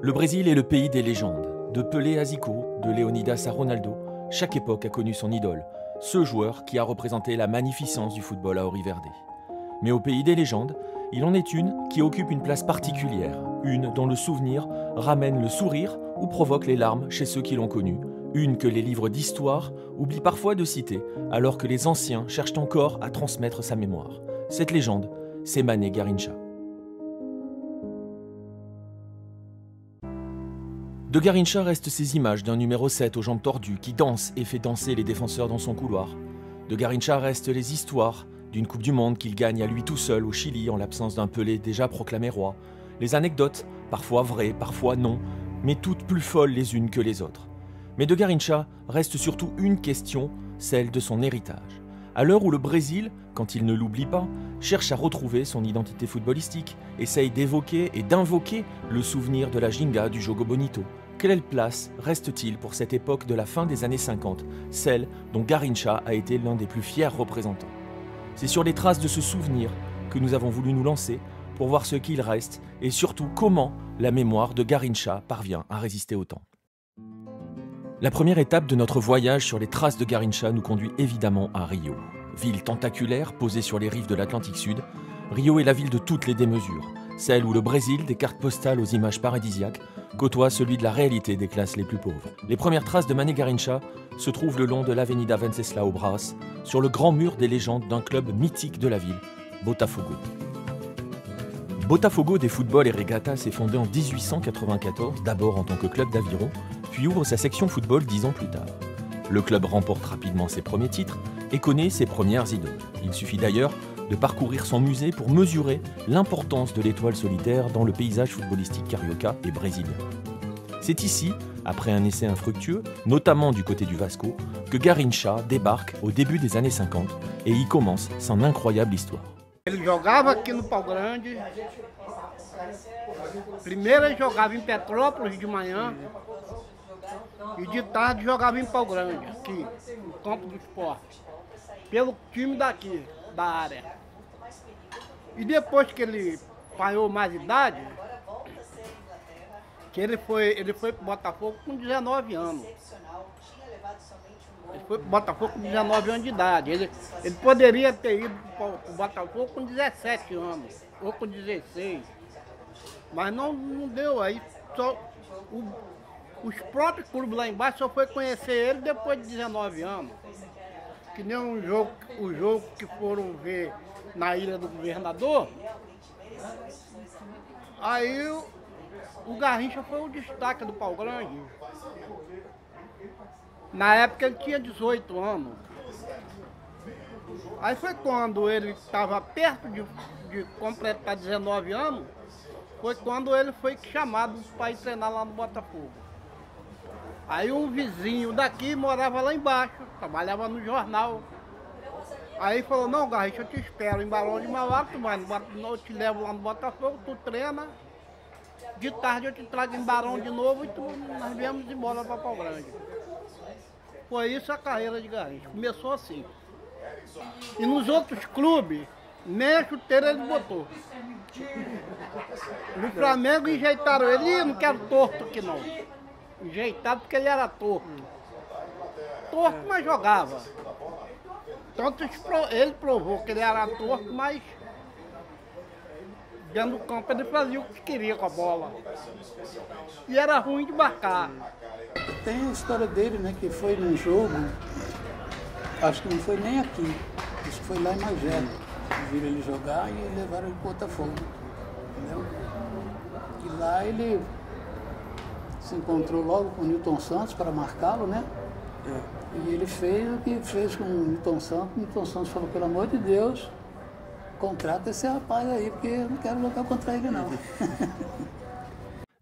Le Brésil est le pays des légendes. De Pelé à Zico, de Léonidas à Ronaldo, chaque époque a connu son idole, ce joueur qui a représenté la magnificence du football à Oriverde. Mais au pays des légendes, il en est une qui occupe une place particulière, une dont le souvenir ramène le sourire ou provoque les larmes chez ceux qui l'ont connue, une que les livres d'histoire oublient parfois de citer, alors que les anciens cherchent encore à transmettre sa mémoire. Cette légende, c'est Mané Garrincha. De Garrincha restent ces images d'un numéro 7 aux jambes tordues qui danse et fait danser les défenseurs dans son couloir. De Garrincha restent les histoires d'une Coupe du Monde qu'il gagne à lui tout seul au Chili en l'absence d'un Pelé déjà proclamé roi. Les anecdotes, parfois vraies, parfois non, mais toutes plus folles les unes que les autres. Mais de Garrincha reste surtout une question, celle de son héritage. À l'heure où le Brésil, quand il ne l'oublie pas, cherche à retrouver son identité footballistique, essaye d'évoquer et d'invoquer le souvenir de la Ginga du Jogo Bonito. Quelle place reste-t-il pour cette époque de la fin des années 50, celle dont Garrincha a été l'un des plus fiers représentants? C'est sur les traces de ce souvenir que nous avons voulu nous lancer pour voir ce qu'il reste et surtout comment la mémoire de Garrincha parvient à résister au temps. La première étape de notre voyage sur les traces de Garrincha nous conduit évidemment à Rio. Ville tentaculaire posée sur les rives de l'Atlantique Sud, Rio est la ville de toutes les démesures, celle où le Brésil, des cartes postales aux images paradisiaques, côtoie celui de la réalité des classes les plus pauvres. Les premières traces de Mané Garrincha se trouvent le long de l'Avenida Venceslau Braz, sur le grand mur des légendes d'un club mythique de la ville, Botafogo. Botafogo des football et regatta s'est fondé en 1894, d'abord en tant que club d'aviron, puis ouvre sa section football 10 ans plus tard. Le club remporte rapidement ses premiers titres et connaît ses premières idoles. Il suffit d'ailleurs de parcourir son musée pour mesurer l'importance de l'étoile solitaire dans le paysage footballistique carioca et brésilien. C'est ici, après un essai infructueux, notamment du côté du Vasco, que Garrincha débarque au début des années 50 et y commence son incroyable histoire. Ele jogava aqui no Pau Grande. Primeiro ele jogava em Petrópolis de manhã e de tarde jogava em Pau Grande, aqui, no campo do esporte, pelo time daqui, da área. E depois que ele apanhou mais idade, que ele foi para o Botafogo com 19 anos. Ele foi para o Botafogo com 19 anos de idade. Ele poderia ter ido para o Botafogo com 17 anos, ou com 16. Mas não deu. Aí só, os próprios clubes lá embaixo só foi conhecer ele depois de 19 anos. Que nem o jogo que foram ver na Ilha do Governador. Aí o Garrincha foi o destaque do Pau Grande. Na época ele tinha 18 anos. Aí foi quando ele estava perto de completar 19 anos, foi quando ele foi chamado para ir treinar lá no Botafogo. Aí um vizinho daqui morava lá embaixo, trabalhava no jornal. Aí falou, não, Garrincha, eu te espero em Barão de Mauá, eu te levo lá no Botafogo, tu treina, de tarde eu te trago em Barão de novo e nós viemos embora para Pau Grande. Foi isso a carreira de Garrincha, começou assim. E nos outros clubes, nem a chuteira ele botou. No Flamengo enjeitaram ele, não quero torto aqui não. Enjeitado porque ele era torto. Torto, mas jogava. Tanto ele provou que ele era torto, mas dentro do campo ele fazia o que queria com a bola. E era ruim de marcar. Tem a história dele, né, que foi num jogo, acho que não foi nem aqui, acho que foi lá em Magé. Viram ele jogar e levaram ele para o Botafogo, entendeu? E lá ele se encontrou logo com o Nilton Santos para marcá-lo, né? E ele fez o que fez com o Nilton Santos. O Nilton Santos falou, pelo amor de Deus, contrata esse rapaz aí, porque eu não quero jogar contra ele não.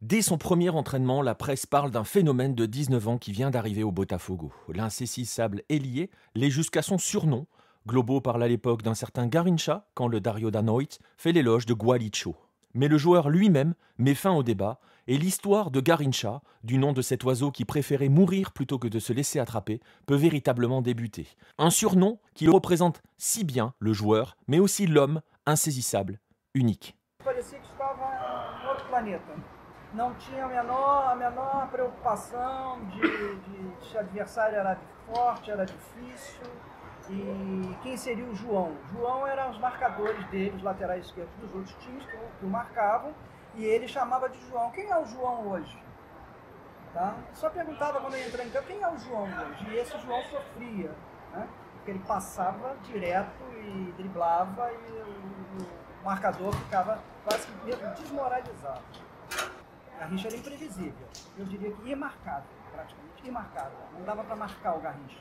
Dès son premier entraînement, la presse parle d'un phénomène de 19 ans qui vient d'arriver au Botafogo. L'insaisissable ailier l'est jusqu'à son surnom. Globo parle à l'époque d'un certain Garrincha, quand le Dario da Noite fait l'éloge de Gualicho. Mais le joueur lui-même met fin au débat, et l'histoire de Garrincha, du nom de cet oiseau qui préférait mourir plutôt que de se laisser attraper, peut véritablement débuter. Un surnom qui représente si bien le joueur, mais aussi l'homme insaisissable, unique. Parecia que estava em outro planeta. não tinha a menor preocupação de se o adversário era forte, era difícil. E quem seria o João? João eram os marcadores dele, os laterais esquerdos dos outros times que o marcavam, e ele chamava de João. Quem é o João hoje? Tá? Só perguntava quando eu entrei em campo, quem é o João hoje? E esse João sofria, né? Porque ele passava direto e driblava e o marcador ficava quase que desmoralizado. Garrincha era imprevisível, eu diria que imarcável, praticamente imarcável. Não dava para marcar o Garrincha.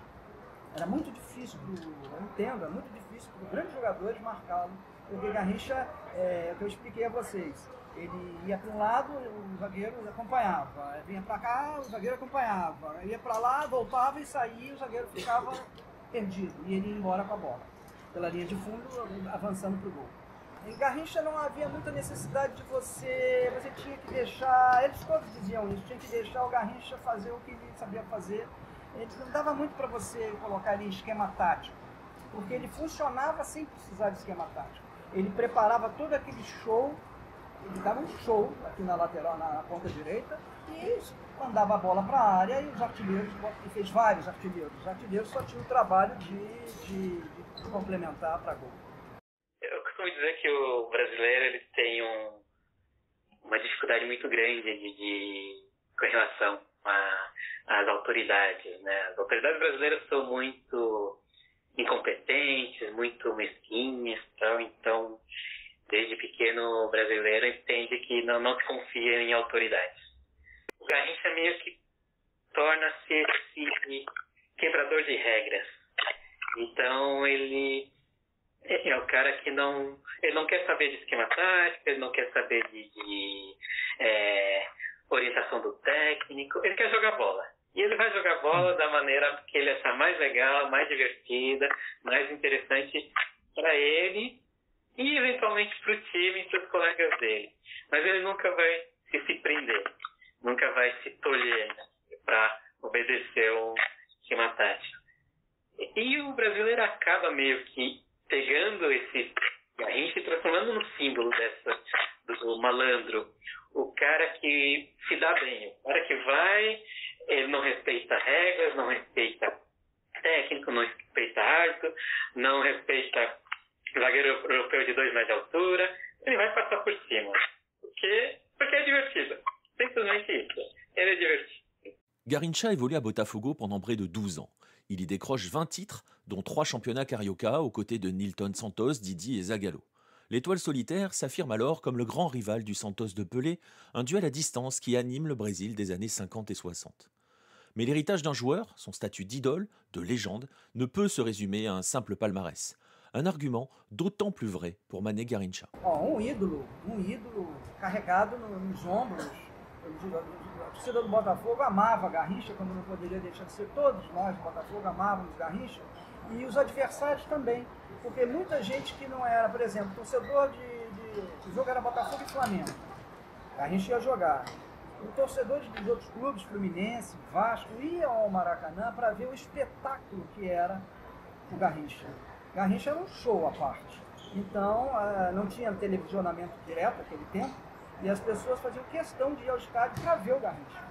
Era muito difícil, eu entendo, é muito difícil para os grandes jogadores marcá-lo, porque o Garrincha, o que eu expliquei a vocês, ele ia para um lado, o zagueiro acompanhava, vinha para cá, o zagueiro acompanhava, ia para lá, voltava e saía, o zagueiro ficava perdido, e ele ia embora com a bola, pela linha de fundo, avançando para o gol. Em Garrincha não havia muita necessidade de você tinha que deixar, eles todos diziam isso, tinha que deixar o Garrincha fazer o que ele sabia fazer. Ele não dava muito para você colocar ali esquema tático, porque ele funcionava sem precisar de esquema tático. Ele preparava todo aquele show, ele dava um show aqui na lateral, na ponta direita, e mandava a bola para a área, e os artilheiros, e fez vários artilheiros. Os artilheiros só tinham o trabalho de complementar para gol. Eu costumo dizer que o brasileiro ele tem uma dificuldade muito grande com relação às autoridades, né? As autoridades brasileiras são muito incompetentes, muito mesquinhas, então desde pequeno o brasileiro entende que não se confia em autoridades. O Garrincha meio que torna-se esse quebrador de regras. Então ele é o cara que ele não quer saber de esquema tático, ele não quer saber de orientação do técnico, ele quer jogar bola. E ele vai jogar bola da maneira que ele achar mais legal, mais divertida, mais interessante para ele e eventualmente para o time e para os colegas dele. Mas ele nunca vai se prender, nunca vai se tolher para obedecer o esquema tático. E o brasileiro acaba meio que pegando esse Garrincha e transformando no símbolo do malandro, o cara que se dá bem, o cara que vai, ele não respeita regras, não respeita técnico, não respeita árbitro, não respeita zagueiro europeu de 2 metros de altura, ele vai passar por cima. Porque é divertido. Simplesmente isso. Ele est divertido. Garrincha évolue à Botafogo pendant près de 12 ans. Il y décroche 20 titres, dont 3 championnats Carioca, aux côtés de Nilton Santos, Didi et Zagallo. L'étoile solitaire s'affirme alors comme le grand rival du Santos de Pelé, un duel à distance qui anime le Brésil des années 50 et 60. Mais l'héritage d'un joueur, son statut d'idole, de légende, ne peut se résumer à un simple palmarès. Un argument d'autant plus vrai pour Mané Garrincha. Ídolo carregado nos ombros. A torcida do Botafogo amava Garrincha, como não poderia deixar de ser. Todos nós do Botafogo amávamos Garrincha, e os adversários também, porque muita gente que não era, por exemplo, torcedor o jogo era Botafogo e Flamengo, Garrincha ia jogar. Os torcedores dos outros clubes, Fluminense, Vasco, iam ao Maracanã para ver o espetáculo que era o Garrincha. Garrincha era um show à parte, então não tinha televisionamento direto naquele tempo, et les personnes faisaient question d'y aller au stade pour voir le Garrincha.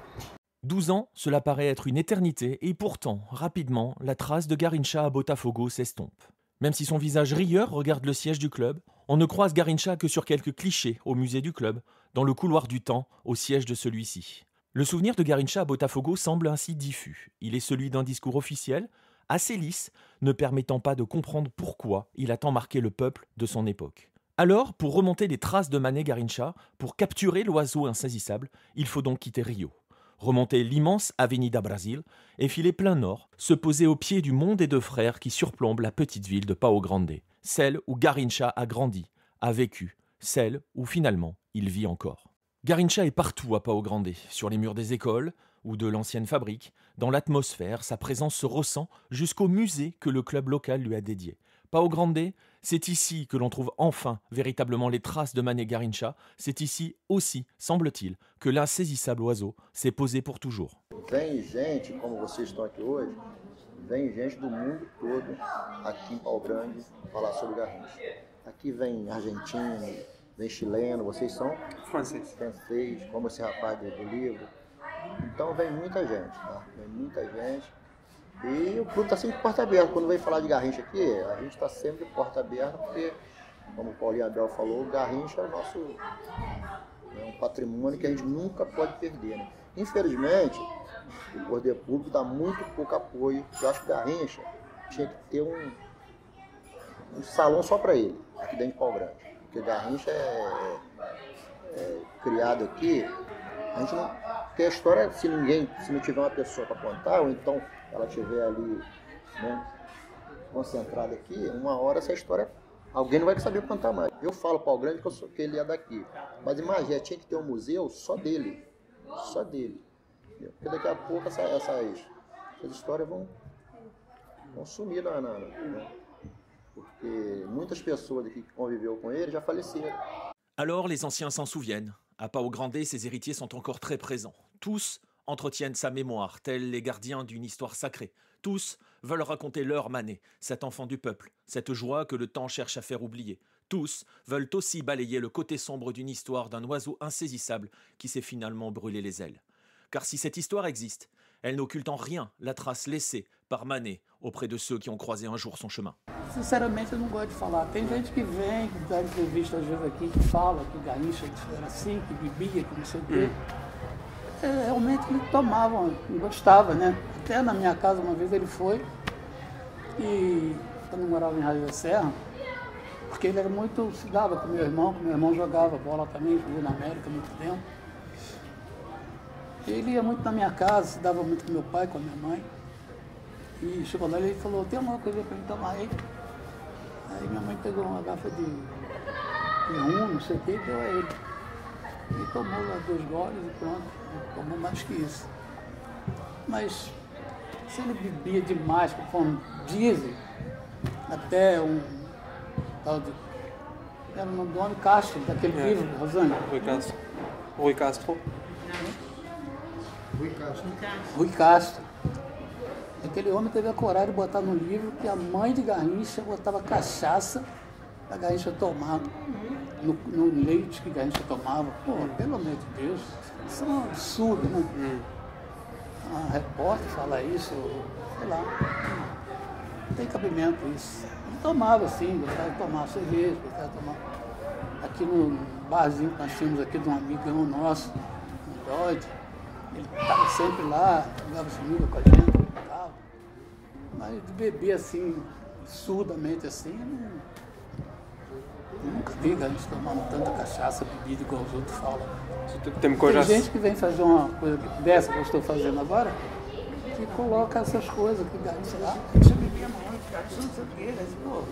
12 ans, cela paraît être une éternité, et pourtant, rapidement, la trace de Garrincha à Botafogo s'estompe. Même si son visage rieur regarde le siège du club, on ne croise Garrincha que sur quelques clichés au musée du club, dans le couloir du temps, au siège de celui-ci. Le souvenir de Garrincha à Botafogo semble ainsi diffus. Il est celui d'un discours officiel, assez lisse, ne permettant pas de comprendre pourquoi il a tant marqué le peuple de son époque. Alors, pour remonter les traces de Mané Garrincha, pour capturer l'oiseau insaisissable, il faut donc quitter Rio. Remonter l'immense Avenida Brasil et filer plein nord, se poser au pied du mont des deux frères qui surplombe la petite ville de Pau Grande, celle où Garrincha a grandi, a vécu, celle où finalement il vit encore. Garrincha est partout à Pau Grande, sur les murs des écoles ou de l'ancienne fabrique. Dans l'atmosphère, sa présence se ressent jusqu'au musée que le club local lui a dédié. Pau Grande, c'est ici que l'on trouve enfin véritablement les traces de Mané Garrincha. C'est ici aussi, semble-t-il, que l'insaisissable oiseau s'est posé pour toujours. Vem gente, como vocês estão aqui hoje, vem gente do mundo todo aqui em Pau Grande falar sobre Garrincha. Aqui vem argentino, vem chileno, vocês são Francês. francês, como esse rapaz do livro. Então vem muita gente, tá? Vem muita gente. E o clube está sempre de porta aberta. Quando vem falar de Garrincha aqui, a gente está sempre de porta aberta, porque, como o Paulinho Abel falou, o Garrincha é o nosso um patrimônio que a gente nunca pode perder. Né? Infelizmente, o poder público dá muito pouco apoio. Eu acho que o Garrincha tinha que ter um salão só para ele, aqui dentro de Pau Grande. Porque Garrincha é criado aqui, a gente não tem a história, se não tiver uma pessoa para contar, ou então ela estiver ali, né, concentrada aqui, uma hora essa história, alguém não vai saber contar mais. Eu falo Pau Grande que ele é daqui, mas imagina, tinha que ter um museu só dele. Entendeu? Porque daqui a pouco essas histórias vão sumir, né? Porque muitas pessoas aqui que conviveu com ele já faleceram. Alors les anciens s'en souviennent. À Pau Grande, ses héritiers sont encore très présents. Tous entretiennent sa mémoire, tels les gardiens d'une histoire sacrée. Tous veulent raconter leur Manet, cet enfant du peuple, cette joie que le temps cherche à faire oublier. Tous veulent aussi balayer le côté sombre d'une histoire d'un oiseau insaisissable qui s'est finalement brûlé les ailes. Car si cette histoire existe, elle n'occulte en rien la trace laissée par Manet auprès de ceux qui ont croisé un jour son chemin. Sinceramente, eu não gosto de falar. Tem gente que vem, que dá entrevista às vezes aqui, que fala que Garrincha era assim, que bebia, que não sei o quê. Realmente ele tomava, gostava, né? Até na minha casa uma vez ele foi, e quando eu morava em Raio da Serra, porque ele era muito, se dava com meu irmão jogava bola também, jogou na América há muito tempo. Ele ia muito na minha casa, se dava muito com meu pai, com a minha mãe. E chegou lá e ele falou, tem alguma coisa para mim tomar aí? Aí minha mãe pegou uma garrafa de rum, não sei o que, e deu a ele. Ele tomou lá 2 goles e pronto, não tomou mais que isso. Mas se ele bebia demais, conforme dizem, até um tal de... Era o nome do homem, Castro, daquele livro, Rosane. Rui Castro. Rui Castro. Aquele homem teve a coragem de botar no livro que a mãe de Garrincha botava cachaça para Garrincha tomar, no leite que Garrincha tomava. Pô, pelo amor de Deus, isso é um absurdo, né? Uma repórter fala isso, sei lá, não tem cabimento isso. Ele tomava sim, gostava de tomar cerveja, gostava de tomar. Aqui no barzinho que nós tínhamos aqui de um amigão nosso, um Dodge, ele estava sempre lá, jogava sinuca com a gente. Mas de beber assim, surdamente assim, eu nunca vi a gente tomando tanta cachaça, bebida igual os outros falam. Tem gente que vem fazer uma coisa dessa que eu estou fazendo agora, que coloca essas coisas, que Garrincha lá, Garrincha bebia muito, Garrincha não sei o quê, mas pô,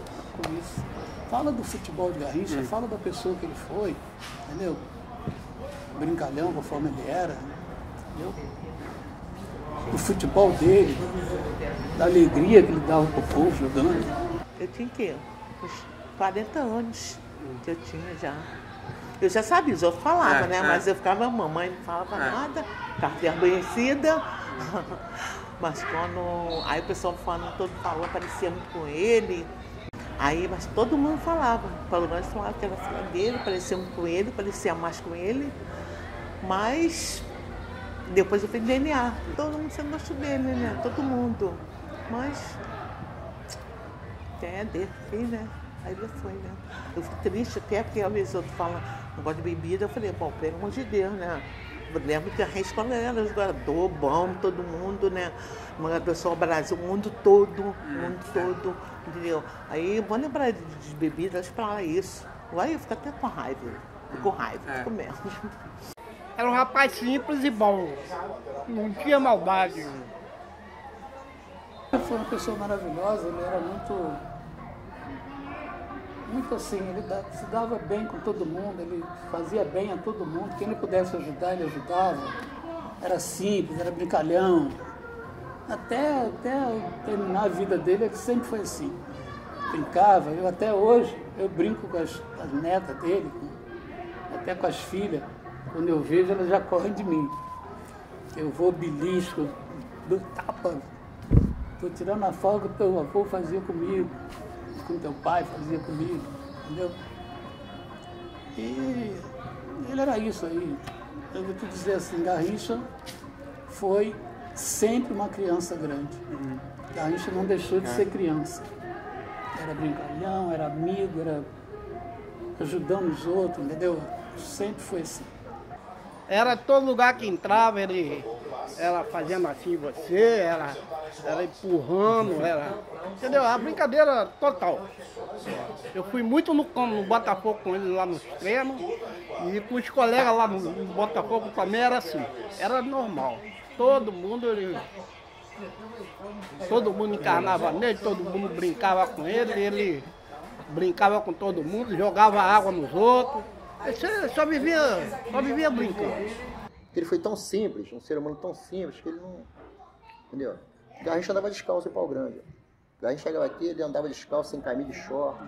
com isso. Fala do futebol de Garrincha, fala da pessoa que ele foi, entendeu? Brincalhão, conforme ele era, entendeu? Do futebol dele, da alegria que ele dava pro povo jogando. Eu tinha que uns 40 anos que eu tinha já. Eu já sabia, os outros falavam, né? Mas eu ficava, mamãe não falava nada, ficava reconhecida. Mas quando. Aí o pessoal todo falou, parecia muito com ele. Aí, mas todo mundo falava. Pelo menos falava que era filha dele, parecia muito com ele, parecia mais com ele. Mas. Depois eu fiz DNA, todo mundo sendo gosto dele, né? Todo mundo. Mas, né? Aí ele foi, né? Eu fico triste até porque às vezes outros falam, não gosto de bebida. Eu falei, bom, pelo amor de Deus, né? Eu lembro que a gente, quando era jogador, bom, todo mundo, né? Uma pessoa do Brasil, o mundo todo, entendeu? Aí, vou lembrar de bebidas para isso. Aí eu fico até com raiva, fico mesmo. Era um rapaz simples e bom, não tinha maldade. Ele foi uma pessoa maravilhosa, ele era muito assim, ele se dava bem com todo mundo, ele fazia bem a todo mundo, quem ele pudesse ajudar, ele ajudava. Era simples, era brincalhão. Até terminar a vida dele, ele sempre foi assim. Brincava, até hoje, eu brinco com as netas dele, até com as filhas. Quando eu vejo, elas já correm de mim. Eu vou belisco, dou tapa. Estou tirando a folga que teu avô fazia comigo, com teu pai fazia comigo, entendeu? E ele era isso aí. Eu vou te dizer assim, Garrincha foi sempre uma criança grande. Garrincha não deixou de ser criança. Era brincalhão, era amigo, era ajudando os outros, entendeu? Sempre foi assim. Era todo lugar que entrava, ele era fazendo assim você, era empurrando, entendeu? A brincadeira total. Eu fui muito no Botafogo com ele lá nos treinos e com os colegas lá no Botafogo também era assim, era normal. Todo mundo encarnava nele, todo mundo brincava com ele brincava com todo mundo, jogava água nos outros. Ele só vivia brincando. Ele foi tão simples, um ser humano tão simples, que ele não... Entendeu? Garrincha andava descalço em Pau Grande. Garrincha chegava aqui, ele andava descalço, sem camisa de short.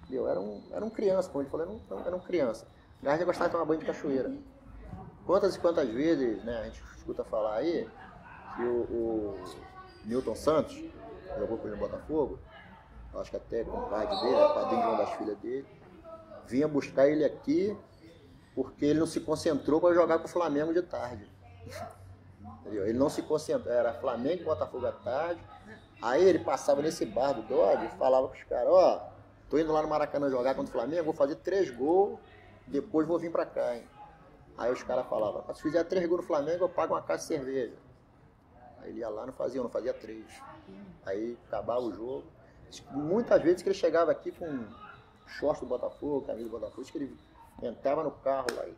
Entendeu? Era um criança, como ele falou, era um criança. Garrincha gostava de tomar banho de cachoeira. Quantas e quantas vezes, né, a gente escuta falar aí que o Newton Santos, jogou com ele no Botafogo, acho que até com o pai dele, padrinho de uma das filhas dele, vinha buscar ele aqui porque ele não se concentrou para jogar com o Flamengo de tarde. Entendeu? Ele não se concentrou, era Flamengo e Botafogo à tarde. Aí ele passava nesse bar do Dodge e falava com os caras, ó, tô indo lá no Maracanã jogar contra o Flamengo, vou fazer 3 gols, depois vou vir pra cá, hein. Aí os caras falavam, se fizer 3 gols no Flamengo, eu pago uma caixa de cerveja. Aí ele ia lá, não fazia 3. Aí acabava o jogo. Muitas vezes que ele chegava aqui com short do Botafogo, camisa do Botafogo, que ele entrava no carro lá e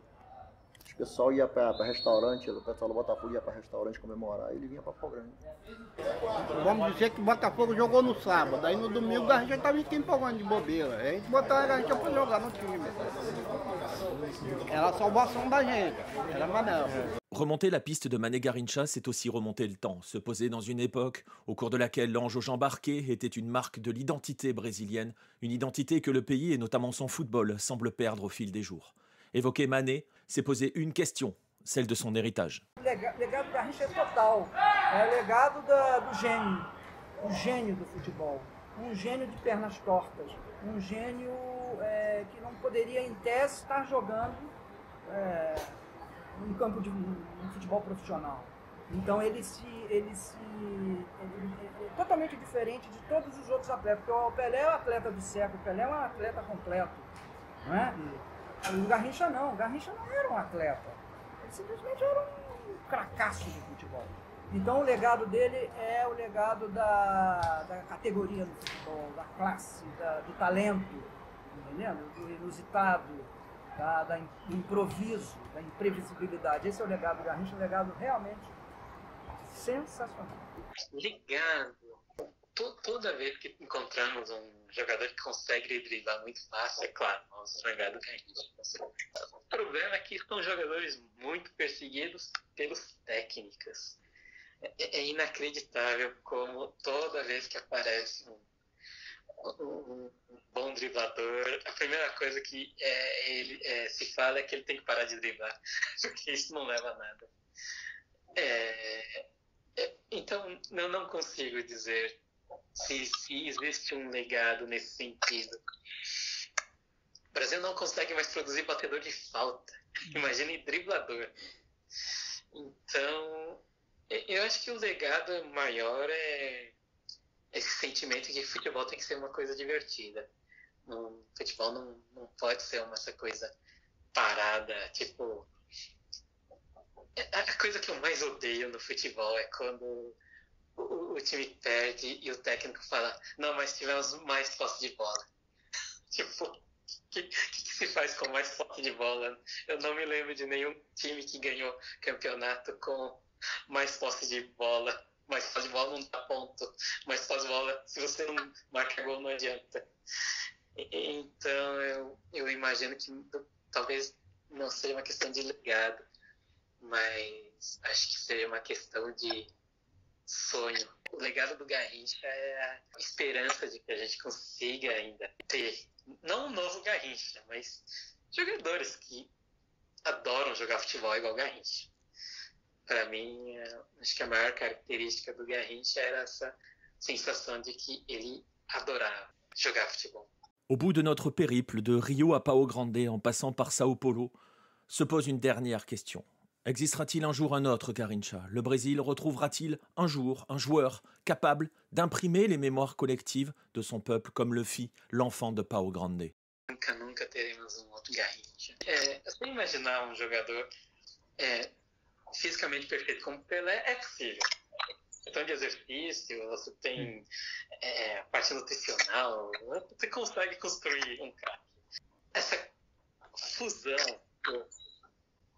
o pessoal ia para restaurante, o pessoal do Botafogo ia para restaurante comemorar e ele vinha para Pau Grande. Vamos dizer que o Botafogo jogou no sábado, aí no domingo a Garrincha estava em Pau Grande de bobeira. Aí a gente botava a Garrincha para jogar no time. Era a salvação da gente, era Manel. Remonter la piste de Mané Garrincha, c'est aussi remonter le temps, se poser dans une époque au cours de laquelle l'ange aux jambes barquées était une marque de l'identité brésilienne, une identité que le pays et notamment son football semblent perdre au fil des jours. Évoquer Mané, c'est poser une question, celle de son héritage. O legado do Garrincha é total, é o legado do gênio, o gênio do futebol, um gênio de pernas tortas, um gênio que não poderia em tese estar jogando um campo de um futebol profissional. Então ele é totalmente diferente de todos os outros atletas, porque o Pelé é o atleta do século, o Pelé é um atleta completo, não é? O Garrincha não era um atleta, ele simplesmente era um cracaço de futebol. Então o legado dele é o legado da categoria do futebol, da classe, do talento, entendendo? Do inusitado, do improviso, da imprevisibilidade. Esse é o legado do Garrincha, um legado realmente sensacional. Legado. Toda vez que encontramos um jogador que consegue driblar muito fácil, é claro, nosso legado do Garrincha. O problema é que são jogadores muito perseguidos pelos técnicos. É inacreditável como toda vez que aparece um bom driblador, a primeira coisa que se fala é que ele tem que parar de driblar, porque isso não leva a nada. Então, eu não consigo dizer se existe um legado nesse sentido. O Brasil não consegue mais produzir batedor de falta, imagine driblador. Então, eu acho que o legado maior é esse sentimento de que futebol tem que ser uma coisa divertida. Futebol não pode ser essa coisa parada, tipo... A coisa que eu mais odeio no futebol é quando o time perde e o técnico fala, não, mas tivemos mais posse de bola. Tipo, o que se faz com mais posse de bola? Eu não me lembro de nenhum time que ganhou campeonato com mais posse de bola. Mais posse de bola não dá ponto. Mais posse de bola, se você não marca gol, não adianta. Então, eu imagino que talvez não seja uma questão de legado, mas acho que seria uma questão de sonho. O legado do Garrincha é a esperança de que a gente consiga ainda ter, não um novo Garrincha, mas jogadores que adoram jogar futebol igual o Garrincha. Para mim, acho que a maior característica do Garrincha era essa sensação de que ele adorava jogar futebol. Au bout de notre périple de Rio à Pau Grande en passant par Sao Paulo, se pose une dernière question. Existera-t-il un jour un autre Garrincha? Le Brésil retrouvera-t-il un jour un joueur capable d'imprimer les mémoires collectives de son peuple comme le fit l'enfant de Pau Grande? Nunca teremos outro Garrincha. Você imaginar jogador fisicamente perfeito como Pelé é possível. Questão de exercício, você tem parte nutricional, você consegue construir um cara. Essa fusão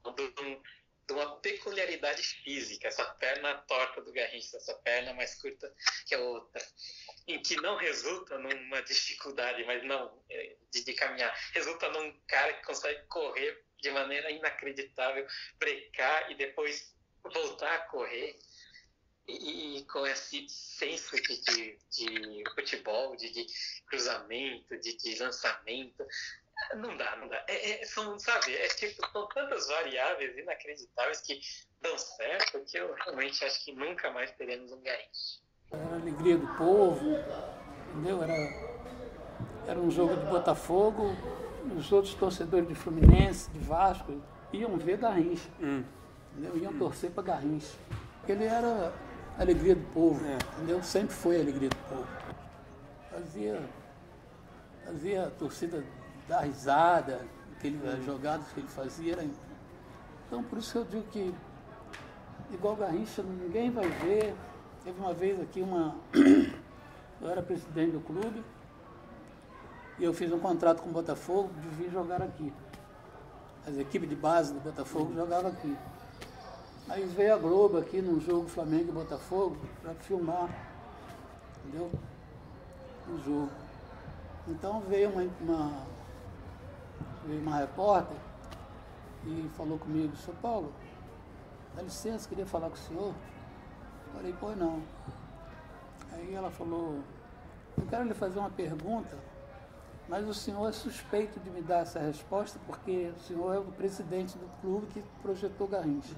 de uma peculiaridade física, essa perna torta do Garrincha, essa perna mais curta que a outra, em que não resulta numa dificuldade, mas não de caminhar, resulta num cara que consegue correr de maneira inacreditável, brecar e depois voltar a correr, e com esse senso de futebol, de cruzamento, de lançamento. Não dá. São tantas variáveis inacreditáveis que dão certo que eu realmente acho que nunca mais teremos um Garrincha. Era a alegria do povo, entendeu? Era um jogo de Botafogo, os outros torcedores de Fluminense, de Vasco, iam ver Garrincha, entendeu? Iam torcer para Garrincha. Porque ele era a alegria do povo, entendeu? Sempre foi a alegria do povo. Fazia a torcida dar risada, as jogadas que ele fazia. Então, por isso que eu digo que, igual Garrincha, ninguém vai ver. Teve uma vez aqui eu era presidente do clube e eu fiz um contrato com o Botafogo de vir jogar aqui. As equipes de base do Botafogo jogavam aqui. Aí veio a Globo aqui num jogo Flamengo e Botafogo para filmar, entendeu? O jogo. Então veio uma repórter e falou comigo: Sr. Paulo, dá licença, queria falar com o senhor. Falei: pois não. Aí ela falou: eu quero lhe fazer uma pergunta, mas o senhor é suspeito de me dar essa resposta porque o senhor é o presidente do clube que projetou Garrincha.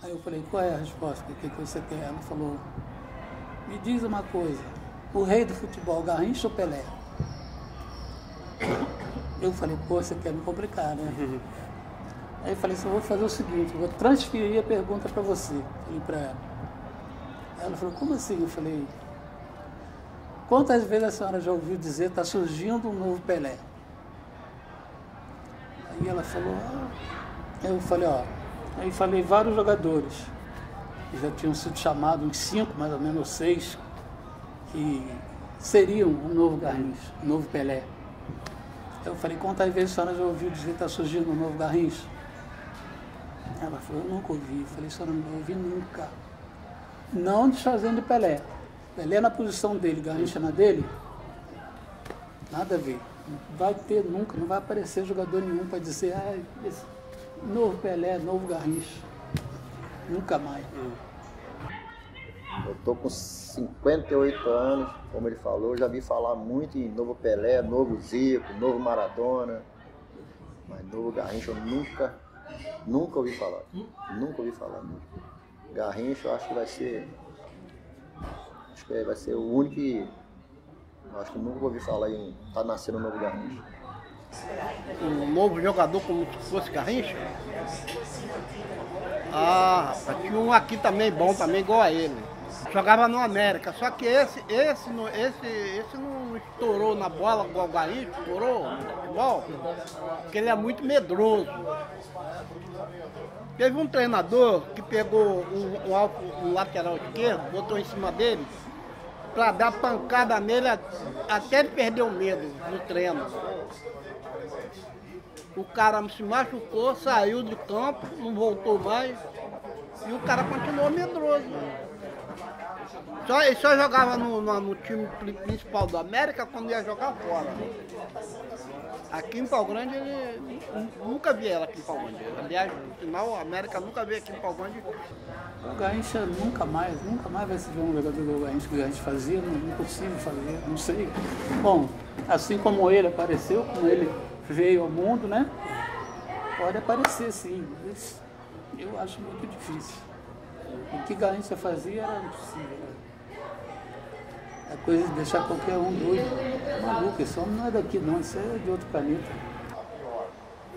Aí eu falei: qual é a resposta? O que você quer? Ela falou: me diz uma coisa, o rei do futebol, Garrincha ou Pelé? Eu falei: pô, você quer me complicar, né? Aí eu falei: eu vou fazer o seguinte, eu vou transferir a pergunta para você. Falei para ela. Ela falou: como assim? Eu falei: quantas vezes a senhora já ouviu dizer está surgindo um novo Pelé? Aí ela falou: eu falei: aí falei vários jogadores que já tinham sido chamados, uns 5, mais ou menos 6, que seriam um novo Garrincha, um novo Pelé. Eu falei: quantas vezes a senhora já ouviu dizer que está surgindo um novo Garrincha? Ela falou: eu nunca ouvi. Eu falei: senhora, não ouvi nunca. Não desfazendo de Pelé. Pelé na posição dele, Garrincha na dele, nada a ver. Não vai ter nunca, não vai aparecer jogador nenhum para dizer: esse novo Pelé, novo Garrincha. Nunca mais. Eu tô com 58 anos, como ele falou, já vi falar muito em novo Pelé, novo Zico, novo Maradona, mas novo Garrincha eu nunca ouvi falar. Nunca ouvi falar mesmo. Garrincha eu acho que vai ser o único que eu acho que nunca ouvi falar em tá nascendo um novo Garrincha. Um novo jogador como se fosse Garrincha? Rapaz, tinha um aqui também bom, também igual a ele. Jogava no América, só que esse não estourou na bola igual o Garrincha, estourou no futebol, porque ele é muito medroso. Teve um treinador que pegou um lateral esquerdo, botou em cima dele, para dar pancada nele até ele perder o medo no treino. O cara se machucou, saiu do campo, não voltou mais, e o cara continuou medroso. Ele só jogava no time principal do América quando ia jogar fora. Aqui em Pau Grande, ele nunca vi ela aqui em Pau Grande. Aliás, no final, a América nunca veio aqui em Pau Grande. O Garrincha nunca mais vai se ver um jogador do Garrincha que o Garrincha fazia, não é possível fazer, não sei. Bom, assim como ele apareceu, como ele veio ao mundo, né? Pode aparecer sim, mas eu acho muito difícil. O que Garrincha fazia era impossível. É coisa de deixar qualquer um doido. Maluco, esse homem não é daqui não, isso é de outro planeta.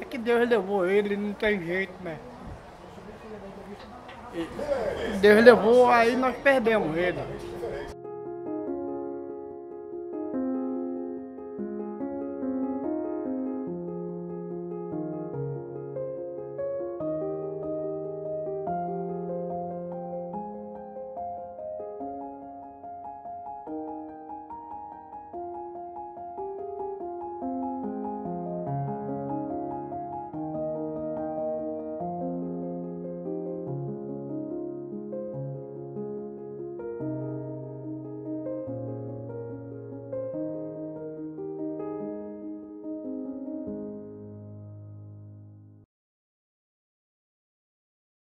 É que Deus levou ele, não tem jeito, né? Deus levou, aí nós perdemos ele.